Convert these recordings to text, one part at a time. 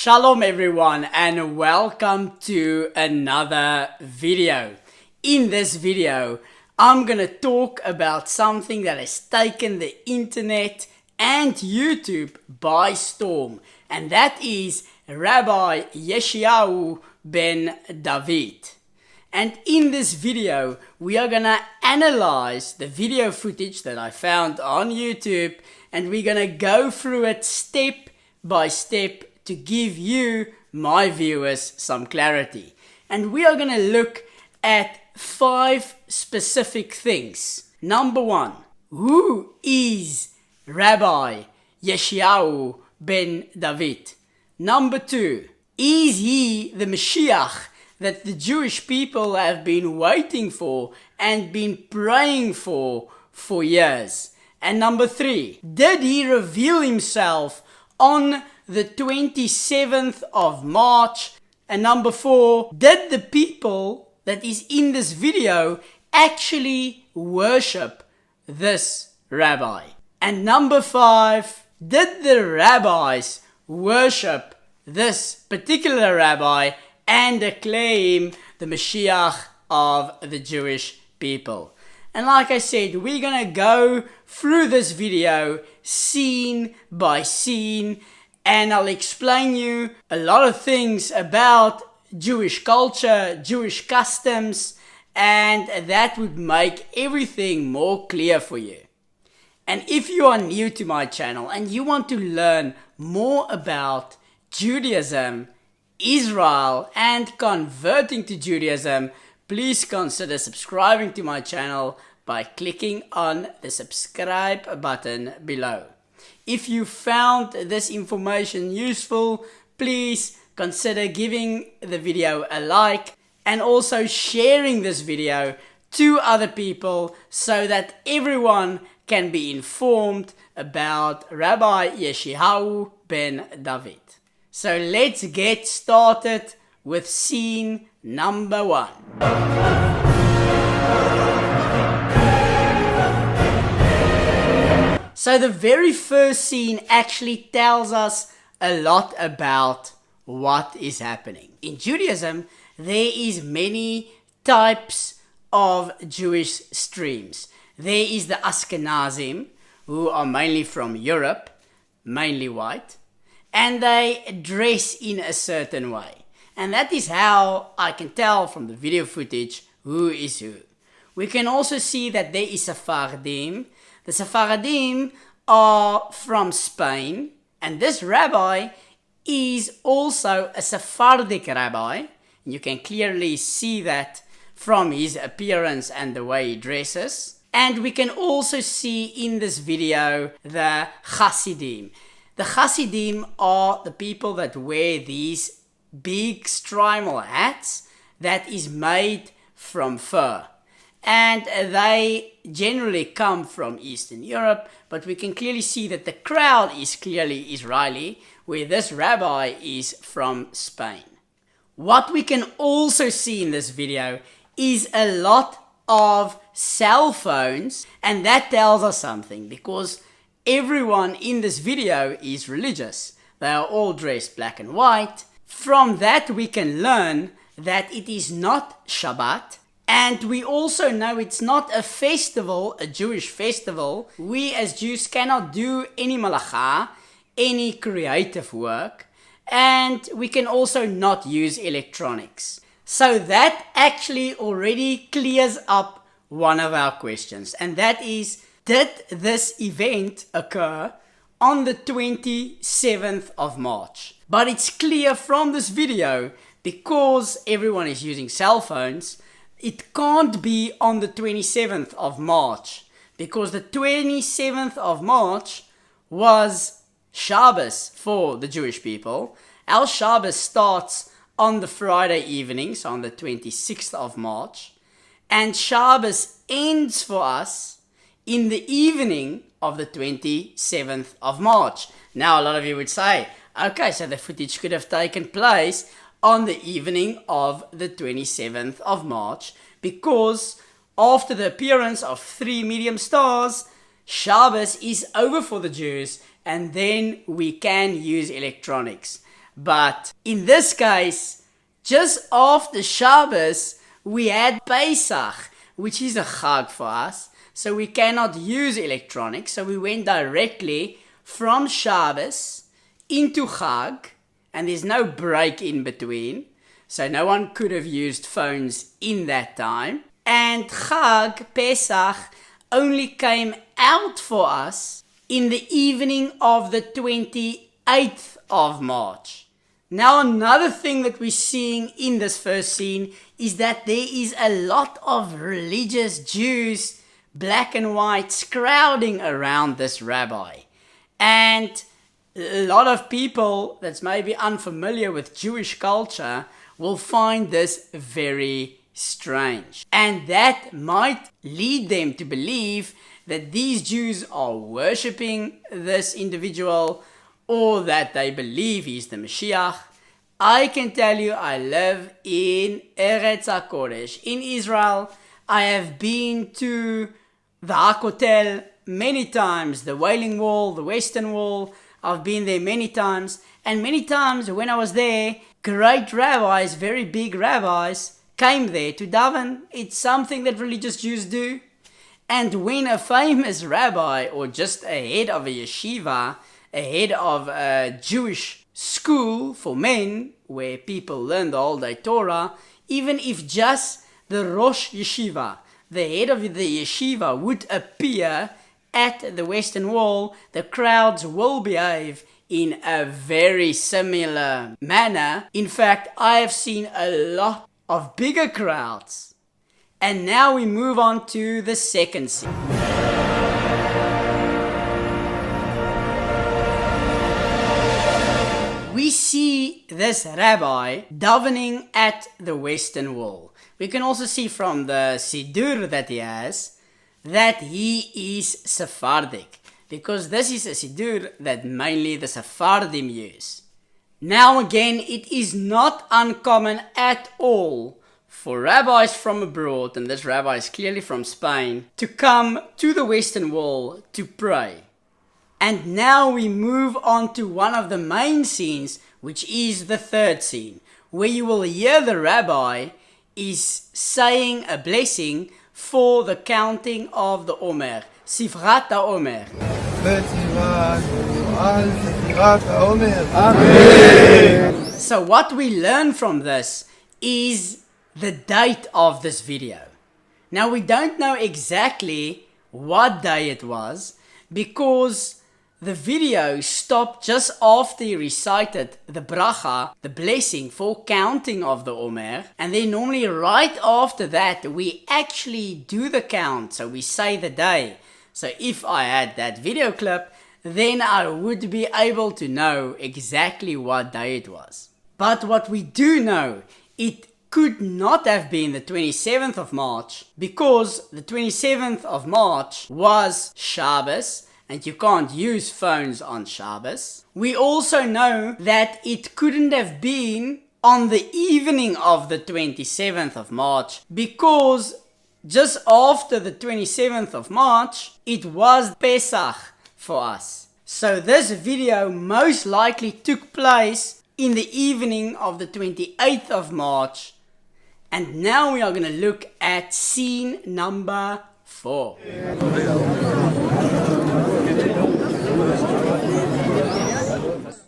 Shalom everyone and welcome to another video. In this video, I'm gonna talk about something that has taken the internet and YouTube by storm, and that is Rabbi Jizkiahu Ben David. And in this video, we are gonna analyze the video footage that I found on YouTube, and we're gonna go through it step by step to give you, my viewers, some clarity. And we are going to look at 5 specific things. Number 1, who is Rabbi Jizkiahu Ben David? Number 2, is he the Mashiach that the Jewish people have been waiting for and been praying for years? And number 3, did he reveal himself on the 27th of March? And number 4, did the people that is in this video actually worship this rabbi? And number 5, did the rabbis worship this particular rabbi and acclaim the Mashiach of the Jewish people? And like I said, we're gonna go through this video scene by scene, and I'll explain you a lot of things about Jewish culture, Jewish customs, and that would make everything more clear for you. And if you are new to my channel and you want to learn more about Judaism, Israel, and converting to Judaism, please consider subscribing to my channel by clicking on the subscribe button below. If you found this information useful, please consider giving the video a like and also sharing this video to other people so that everyone can be informed about Rabbi Jizkiahu Ben David. So let's get started with scene number 1. So the very first scene actually tells us a lot about what is happening. In Judaism, there is many types of Jewish streams. There is the Ashkenazim, who are mainly from Europe, mainly white, and they dress in a certain way. And that is how I can tell from the video footage who is who. We can also see that there is Sephardim. The Sephardim are from Spain, and this rabbi is also a Sephardic rabbi. You can clearly see that from his appearance and the way he dresses. And we can also see in this video the Hasidim. The Hasidim are the people that wear these big strimal hats that is made from fur. And they generally come from Eastern Europe, but we can clearly see that the crowd is clearly Israeli, where this rabbi is from Spain. What we can also see in this video is a lot of cell phones, and that tells us something, because everyone in this video is religious. They are all dressed black and white. From that we can learn that it is not Shabbat. And we also know it's not a festival, a Jewish festival. We as Jews cannot do any malacha, any creative work, and we can also not use electronics. So that actually already clears up one of our questions, and that is, did this event occur on the 27th of March? But it's clear from this video, because everyone is using cell phones, it can't be on the 27th of March, because the 27th of March was Shabbos for the Jewish people. Our Shabbos starts on the Friday evening, so on the 26th of March, and Shabbos ends for us in the evening of the 27th of March. Now a lot of you would say, okay, so the footage could have taken place on the evening of the 27th of March, because after the appearance of 3 medium stars, Shabbos is over for the Jews, and then we can use electronics. But in this case, just after Shabbos, we had Pesach, which is a Chag for us. So we cannot use electronics. So we went directly from Shabbos into Chag, and there's no break in between. So no one could have used phones in that time. And Chag, Pesach, only came out for us in the evening of the 28th of March. Now another thing that we're seeing in this first scene is that there is a lot of religious Jews, black and whites, crowding around this rabbi. And a lot of people that's maybe unfamiliar with Jewish culture will find this very strange. And that might lead them to believe that these Jews are worshipping this individual, or that they believe he's the Mashiach. I can tell you, I live in Eretz HaKodesh, in Israel. I have been to the Hakotel many times, the Wailing Wall, the Western Wall. I've been there many times. And many times when I was there, great rabbis, very big rabbis, came there to daven. It's something that religious Jews do. And when a famous rabbi, or just a head of a yeshiva, a head of a Jewish school for men, where people learn the whole day Torah, even if just the Rosh Yeshiva, the head of the yeshiva, would appear at the Western Wall, the crowds will behave in a very similar manner. In fact, I have seen a lot of bigger crowds. And now we move on to the second scene. We see this rabbi davening at the Western Wall. We can also see from the Siddur that he has that he is Sephardic, because this is a Siddur that mainly the Sephardim use. Now again, it is not uncommon at all for rabbis from abroad, and this rabbi is clearly from Spain, to come to the Western Wall to pray. And now we move on to one of the main scenes, which is the third scene, where you will hear the rabbi is saying a blessing for the counting of the Omer, Sifrat HaOmer. Amen. So what we learn from this is the date of this video. Now we don't know exactly what day it was, because the video stopped just after he recited the bracha, the blessing for counting of the Omer. And then normally right after that, we actually do the count. So we say the day. So if I had that video clip, then I would be able to know exactly what day it was. But what we do know, it could not have been the 27th of March, because the 27th of March was Shabbos, and you can't use phones on Shabbos. We also know that it couldn't have been on the evening of the 27th of March, because just after the 27th of March, it was Pesach for us. So this video most likely took place in the evening of the 28th of March. And now we are going to look at scene number 4.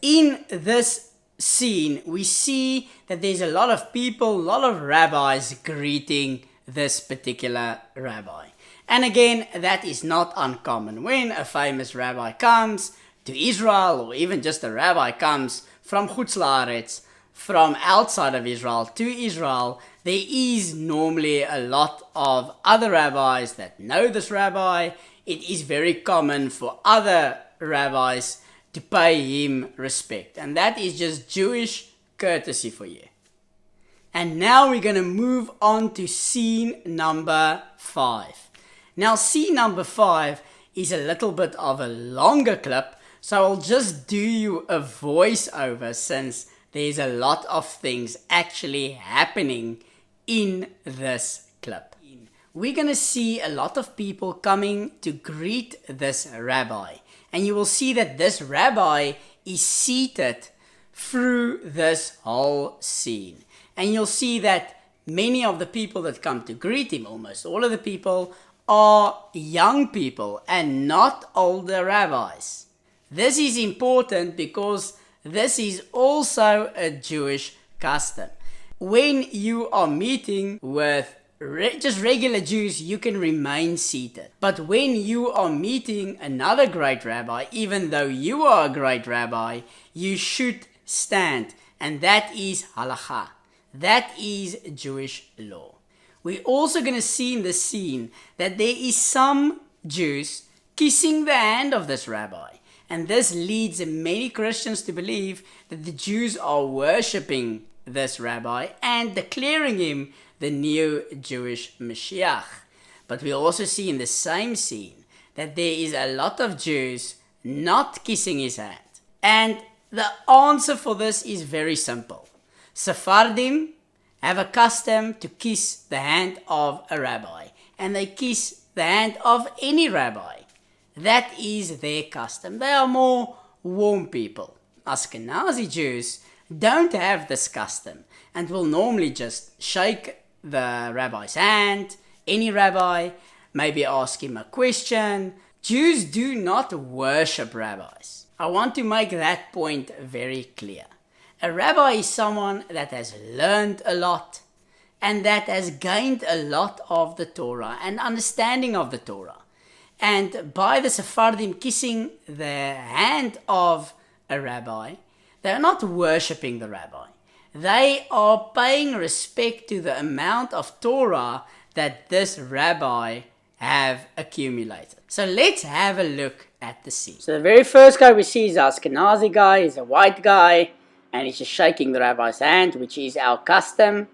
In this scene, we see that there's a lot of people, a lot of rabbis greeting this particular rabbi. And again, that is not uncommon. When a famous rabbi comes to Israel, or even just a rabbi comes from Chutz La'aretz, from outside of Israel to Israel, there is normally a lot of other rabbis that know this rabbi. It is very common for other rabbis to pay him respect. And that is just Jewish courtesy for you. And now we're going to move on to scene number 5. Now scene number 5 is a little bit of a longer clip, so I'll just do you a voiceover, since there's a lot of things actually happening in this clip. We're going to see a lot of people coming to greet this rabbi. And you will see that this rabbi is seated through this whole scene. And you'll see that many of the people that come to greet him, almost all of the people, are young people and not older rabbis. This is important because this is also a Jewish custom. When you are meeting with just regular Jews, you can remain seated. But when you are meeting another great rabbi, even though you are a great rabbi, you should stand. And that is halakha. That is Jewish law. We're also going to see in the scene that there is some Jews kissing the hand of this rabbi. And this leads many Christians to believe that the Jews are worshipping this rabbi and declaring him the new Jewish Mashiach. But we also see in the same scene that there is a lot of Jews not kissing his hand. And the answer for this is very simple. Sephardim have a custom to kiss the hand of a rabbi, and they kiss the hand of any rabbi. That is their custom. They are more warm people. Ashkenazi Jews don't have this custom and will normally just shake the rabbi's hand, any rabbi, maybe ask him a question. Jews do not worship rabbis. I want to make that point very clear. A rabbi is someone that has learned a lot and that has gained a lot of the Torah and understanding of the Torah. And by the Sephardim kissing the hand of a rabbi, they are not worshipping the rabbi. They are paying respect to the amount of Torah that this rabbi have accumulated. So let's have a look at the scene. So the very first guy we see is an Ashkenazi guy. He's a white guy and he's just shaking the rabbi's hand, which is our custom.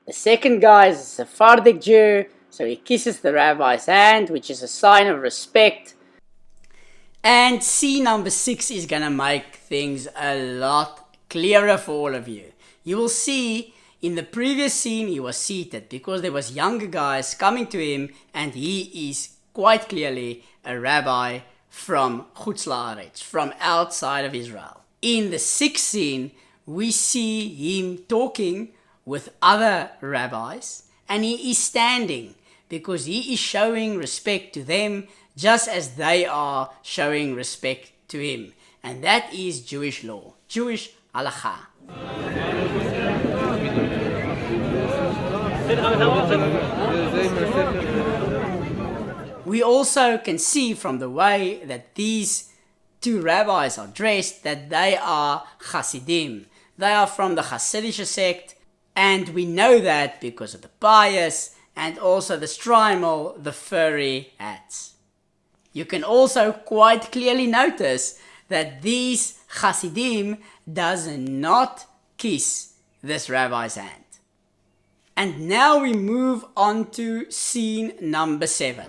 The second guy is a Sephardic Jew, so he kisses the rabbi's hand, which is a sign of respect. And scene number 6 is going to make things a lot clearer for all of you. You will see in the previous scene he was seated because there was younger guys coming to him, and he is quite clearly a rabbi from Chutz La'aretz, from outside of Israel. In the 6th scene, we see him talking with other rabbis, and he is standing because he is showing respect to them just as they are showing respect to him. And that is Jewish law, Jewish halakha. We also can see from the way that these two rabbis are dressed that they are Hasidim. They are from the Hasidic sect, and we know that because of the bias and also the strimal, the furry hats. You can also quite clearly notice that these Hasidim does not kiss this rabbi's hand. And now we move on to scene number 7.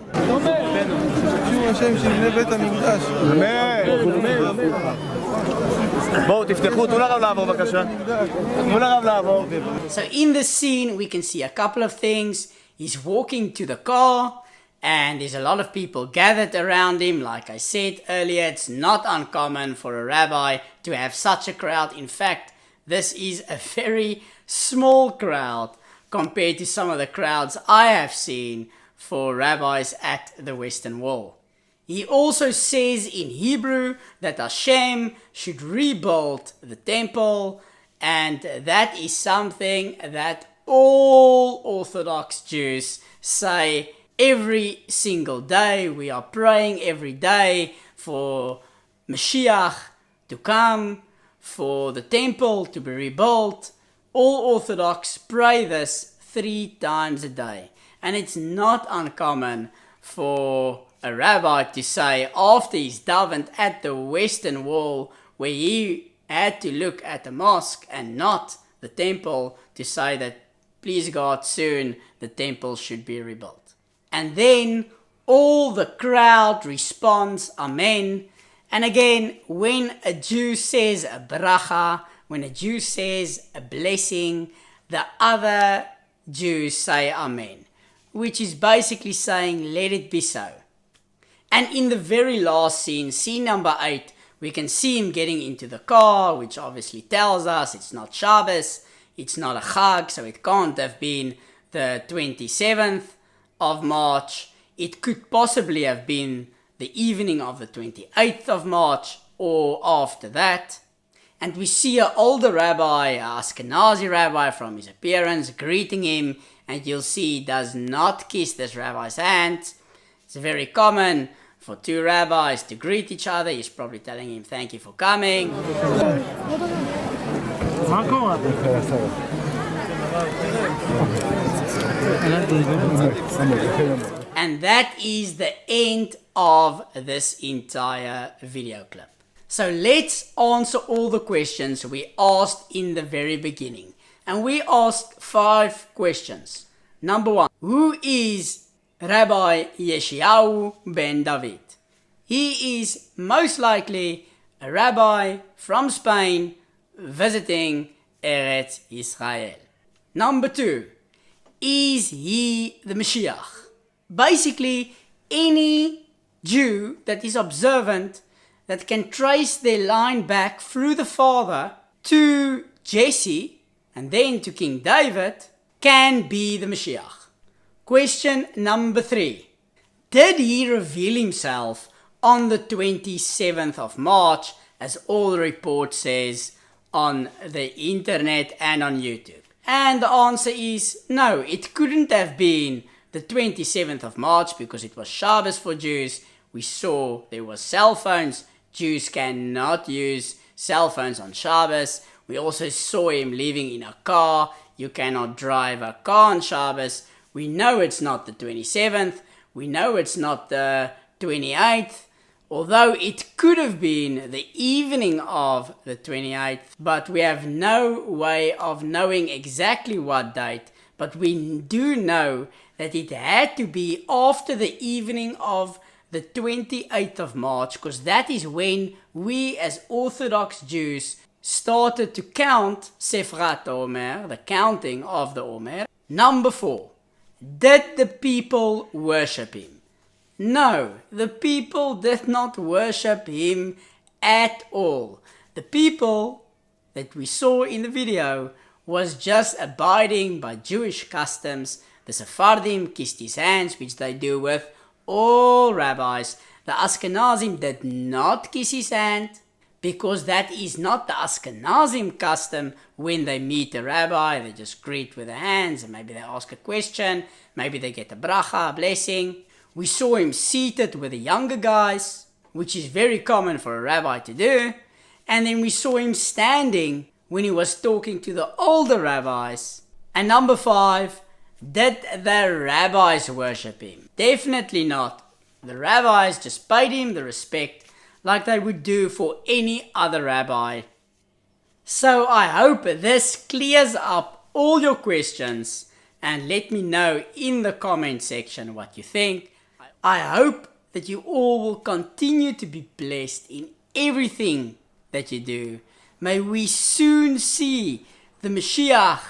So in this scene we can see a couple of things. He's walking to the car and there's a lot of people gathered around him. Like I said earlier, it's not uncommon for a rabbi to have such a crowd. In fact, this is a very small crowd compared to some of the crowds I have seen for rabbis at the Western Wall. He also says in Hebrew that Hashem should rebuild the temple, and that is something that all Orthodox Jews say every single day. We are praying every day for Mashiach to come, for the temple to be rebuilt. All Orthodox pray this 3 times a day. And it's not uncommon for a rabbi to say after he's davened at the Western Wall, where he had to look at the mosque and not the temple, to say that please God, soon the temple should be rebuilt. And then all the crowd responds, Amen. And again, when a Jew says a bracha, when a Jew says a blessing, the other Jews say Amen, which is basically saying, let it be so. And in the very last scene, scene number 8, We can see him getting into the car, which obviously tells us it's not Shabbos, it's not a Chag, so it can't have been the 27th of March. It could possibly have been the evening of the 28th of March or after that. And we see an older rabbi, an Ashkenazi rabbi from his appearance, greeting him, and you'll see he does not kiss this rabbi's hand. It's very common for two rabbis to greet each other. He's probably telling him, thank you for coming. And that is the end of this entire video clip. So let's answer all the questions we asked in the very beginning. And we asked 5 questions. Number 1, who is Rabbi Jizkiahu Ben David? He is most likely a rabbi from Spain visiting Eretz Israel. Number 2, is he the Mashiach? Basically, any Jew that is observant, that can trace their line back through the father to Jesse and then to King David, can be the Mashiach. Question number 3. Did he reveal himself on the 27th of March, as all the report says on the internet and on YouTube? And the answer is no, it couldn't have been the 27th of March because it was Shabbos for Jews. We saw there were cell phones. Jews cannot use cell phones on Shabbos. We also saw him living in a car. You cannot drive a car on Shabbos. We know it's not the 27th. We know it's not the 28th. Although it could have been the evening of the 28th, but we have no way of knowing exactly what date. But we do know that it had to be after the evening of the 28th of March, because that is when we as Orthodox Jews started to count Sefrat Omer, the counting of the Omer. Number 4, did the people worship him? No, the people did not worship him at all. The people that we saw in the video was just abiding by Jewish customs. The Sephardim kissed his hands, which they do with all rabbis. The Ashkenazim did not kiss his hand, because that is not the Ashkenazim custom. When they meet a rabbi, they just greet with their hands, and maybe they ask a question, maybe they get a bracha, a blessing. We saw him seated with the younger guys, which is very common for a rabbi to do. And then we saw him standing when he was talking to the older rabbis. And number 5, did the rabbis worship him? Definitely not. The rabbis just paid him the respect like they would do for any other rabbi. So I hope this clears up all your questions, and let me know in the comment section what you think. I hope that you all will continue to be blessed in everything that you do. May we soon see the Mashiach,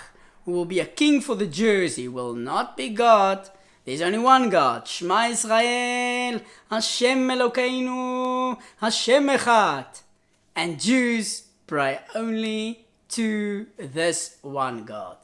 who will be a king for the Jews. He will not be God. There's only one God. Shema Israel, Hashem Elokeinu, Hashem Echad. And Jews pray only to this one God.